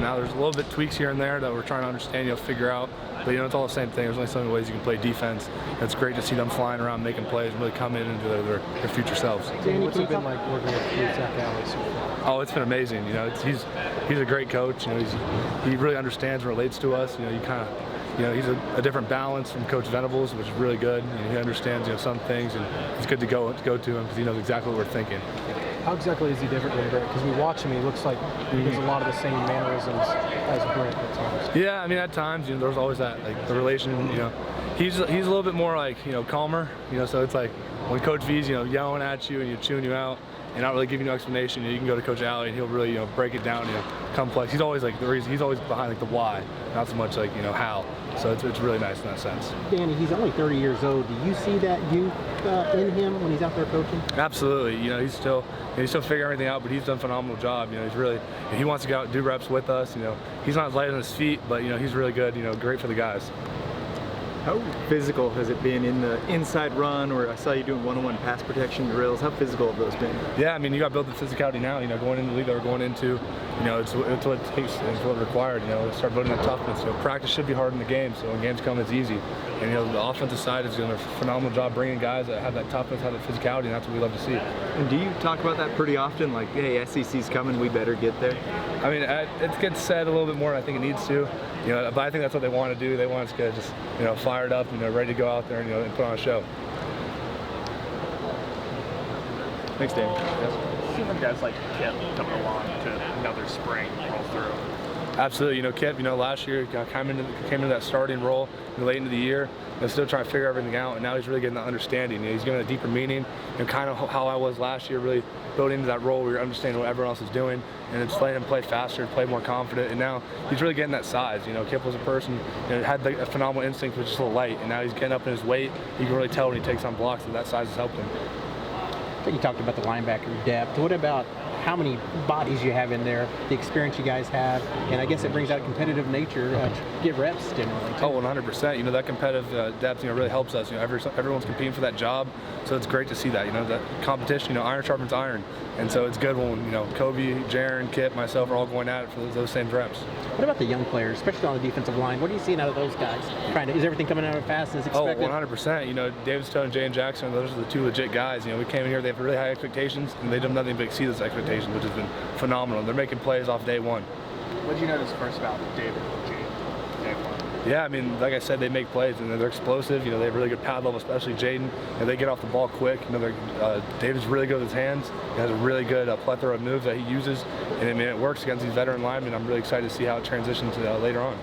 now. There's a little bit tweaks here and there that we're trying to understand, figure out. But it's all the same thing. There's only so many ways you can play defense. It's great to see them flying around, making plays, and really come in into their future selves. Danny, what's it been like working with Zach Alley so far? Oh, it's been amazing. He's a great coach. He really understands and relates to us. He's a different balance from Coach Venables, which is really good. He understands some things, and it's good to go to him because he knows exactly what we're thinking. How exactly is he different than Brent? Because we watch him, he looks like he has a lot of the same mannerisms as Brent at times. Yeah, at times, there's always that, the relation, he's a little bit more calmer, so it's like when Coach V's, yelling at you and chewing you out and not really giving you explanation, you can go to Coach Alley and he'll really, break it down, complex. He's always the reason, he's always behind the why, not so much how. So it's really nice in that sense. Danny, he's only 30 years old. Do you see that youth in him when he's out there coaching? Absolutely. He's still figuring everything out, but he's done a phenomenal job. He wants to go out and do reps with us. He's not light on his feet, but he's really good. Great for the guys. How physical has it been in the inside run, or I saw you doing one-on-one pass protection drills? How physical have those been? Yeah, you got to build the physicality now. Going into the league that we're going into, it's what it takes, it's what required. To start building that toughness. Practice should be hard in the game, so when games come, it's easy. And the offensive side is doing a phenomenal job bringing guys that have that toughness, have that physicality, and that's what we love to see. And do you talk about that pretty often? Like, hey, SEC's coming, we better get there. It gets said a little bit more. I think it needs to. But I think that's what they want to do. They want us to get just fired up, ready to go out there and put on a show. Thanks, Dan. Seeing guys like Kip coming along to another spring roll through. Absolutely. Kip, last year came into that starting role late into the year, still trying to figure everything out, and now he's really getting that understanding. He's giving a deeper meaning, kind of how I was last year, really building into that role where you're understanding what everyone else is doing, and it's letting him play faster, play more confident, and now he's really getting that size. Kip was a person, had a phenomenal instinct, but just a little light, and now he's getting up in his weight. You can really tell when he takes on blocks that size has helped him. You talked about the linebacker depth. What about how many bodies you have in there, the experience you guys have, and I guess it brings out a competitive nature to get reps generally, too. Oh, 100%. That competitive depth, really helps us. Everyone's competing for that job, so it's great to see that. That competition, iron sharpens iron, and so it's good when Kobe, Jaron, Kip, myself are all going at it for those same reps. What about the young players, especially on the defensive line? What are you seeing out of those guys? Is everything coming out as fast as expected? Oh, 100%. David Stone and Jay Jackson, those are the two legit guys. We came in here, they have really high expectations, and they've done nothing but exceed those expectations, which has been phenomenal. They're making plays off day one. What did you notice first about David and Jay day one? Yeah, like I said, they make plays, and they're explosive. They have really good pad level, especially Jaden. They get off the ball quick. David's really good with his hands. He has a really good plethora of moves that he uses, and it works against these veteran linemen. I'm really excited to see how it transitions later on.